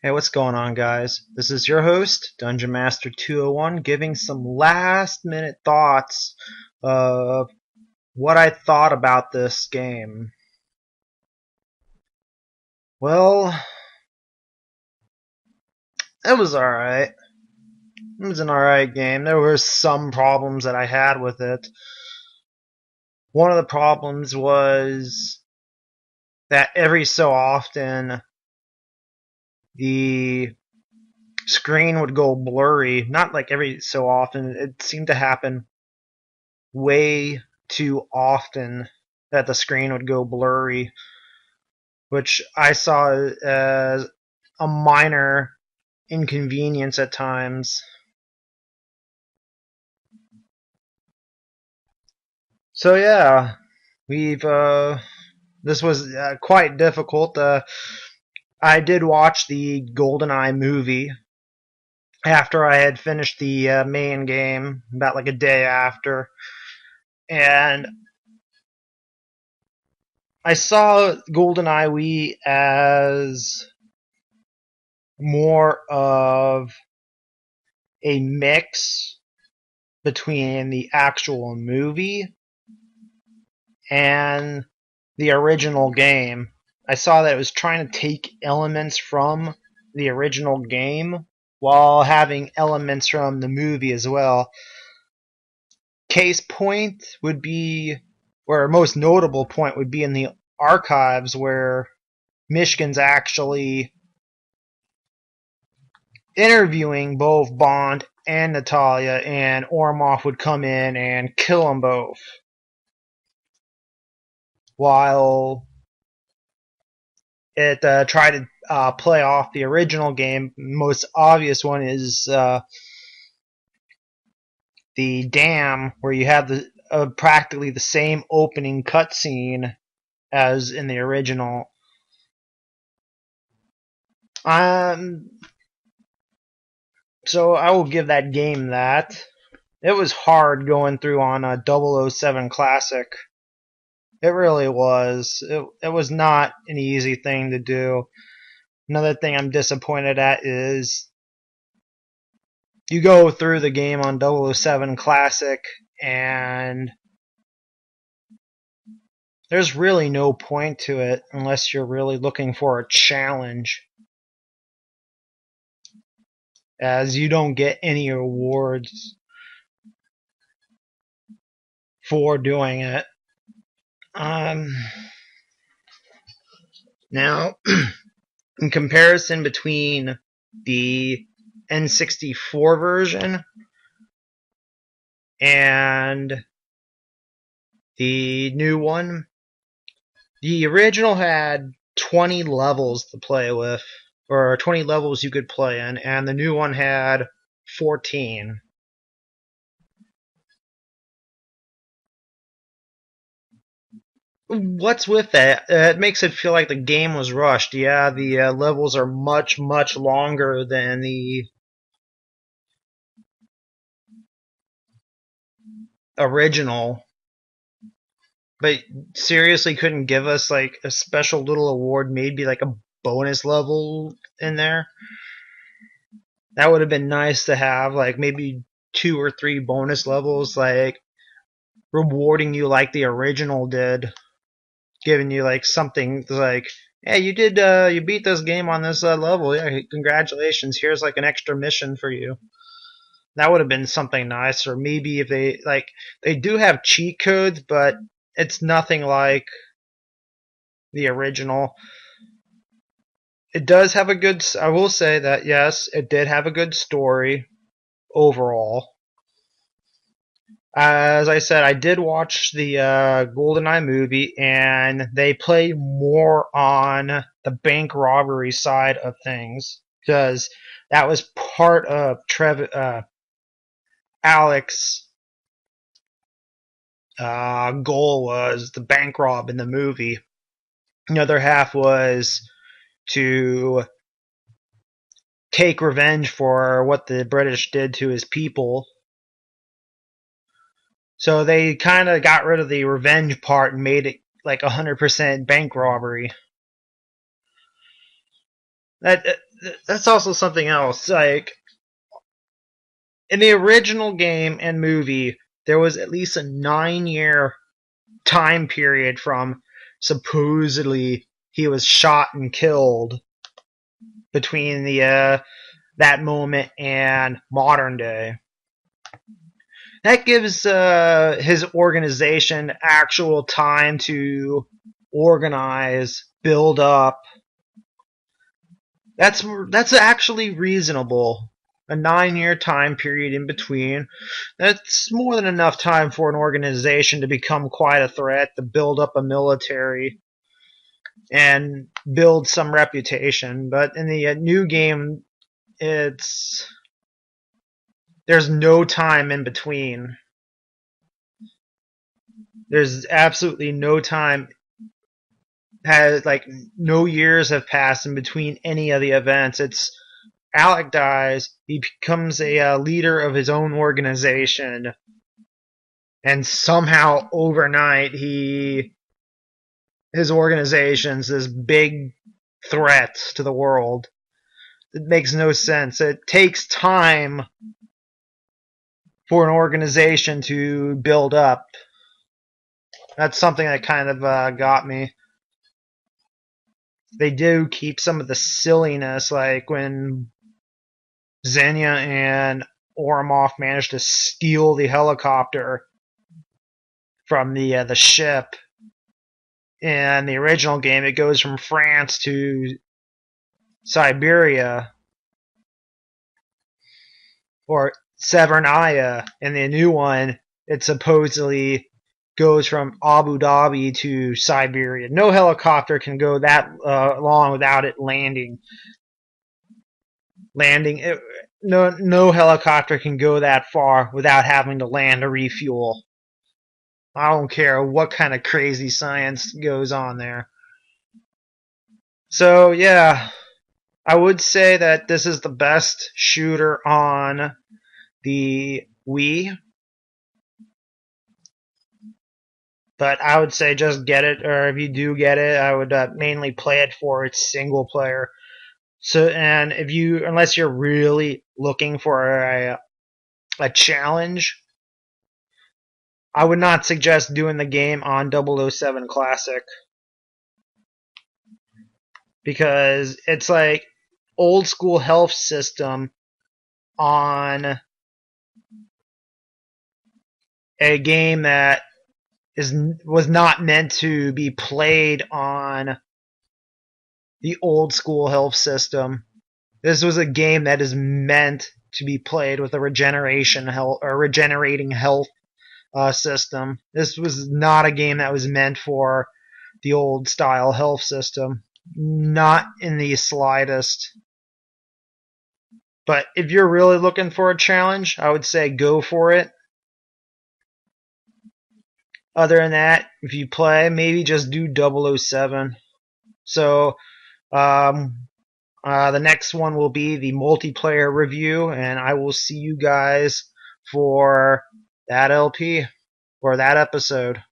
Hey, what's going on, guys? This is your host, Dungeon Master 201, giving some last minute thoughts of what I thought about this game. Well, it was alright. It was an alright game. There were some problems that I had with it. One of the problems was that every so often the screen would go blurry. Not like every so often, it seemed to happen way too often that the screen would go blurry, which I saw as a minor inconvenience at times. So yeah, we've this was quite difficult. I did watch the Goldeneye movie after I had finished the main game, about like a day after, and I saw Goldeneye Wii as more of a mix between the actual movie and the original game. I saw that it was trying to take elements from the original game while having elements from the movie as well. Case point would be, or most notable point would be in the archives where Michigan's actually interviewing both Bond and Natalia, and Ormov would come in and kill them both. While it tried to play off the original game, most obvious one is the dam, where you have the practically the same opening cutscene as in the original. So I will give that game that. It was hard going through on a 007 Classic. It really was. It was not an easy thing to do. Another thing I'm disappointed at is you go through the game on 007 Classic and there's really no point to it unless you're really looking for a challenge, as you don't get any awards for doing it. Now, in comparison between the N64 version and the new one, the original had 20 levels to play with, or 20 levels you could play in, and the new one had 14. What's with that? It makes it feel like the game was rushed. Yeah, the levels are much, much longer than the original, but seriously couldn't give us like a special little award, maybe like a bonus level in there. That would have been nice to have, like maybe 2 or 3 bonus levels, like rewarding you like the original did, giving you like something like, hey, you beat this game on this level. Yeah, congratulations. Here's like an extra mission for you. That would have been something nice. Or maybe if they do have cheat codes, but it's nothing like the original. It does have a good, I will say that yes, it did have a good story overall. As I said, I did watch the Goldeneye movie, and they play more on the bank robbery side of things, because that was part of Alex's goal, was the bank rob in the movie. The other half was to take revenge for what the British did to his people. So they kind of got rid of the revenge part and made it like 100% bank robbery. that's also something else. Like in the original game and movie, there was at least a 9-year time period from supposedly he was shot and killed between the that moment and modern day. That gives his organization actual time to organize, build up. That's actually reasonable. A 9-year time period in between. That's more than enough time for an organization to become quite a threat, to build up a military and build some reputation. But in the new game, there's no time in between. There's absolutely no time. No years have passed in between any of the events. It's Alec dies. He becomes a leader of his own organization, and somehow overnight his organization's this big threat to the world. It makes no sense. It takes time for an organization to build up. That's something that kind of got me. They do keep some of the silliness, like when Xenia and Oromov managed to steal the helicopter from the ship. In the original game, it goes from France to Siberia, or Severnaya. In the new one, it supposedly goes from Abu Dhabi to Siberia. No helicopter can go that long without it landing. No helicopter can go that far without having to land to refuel. I don't care what kind of crazy science goes on there. So yeah, I would say that this is the best shooter on the Wii. But I would say just get it, or if you do get it, I would mainly play it for its single player. So, and unless you're really looking for a challenge, I would not suggest doing the game on 007 Classic, because it's like old school health system on a game that was not meant to be played on the old school health system. This was a game that is meant to be played with a regenerating health system. This was not a game that was meant for the old style health system. Not in the slightest. But if you're really looking for a challenge, I would say go for it. Other than that, if you play, maybe just do 007. So, the next one will be the multiplayer review, and I will see you guys for that LP, or that episode.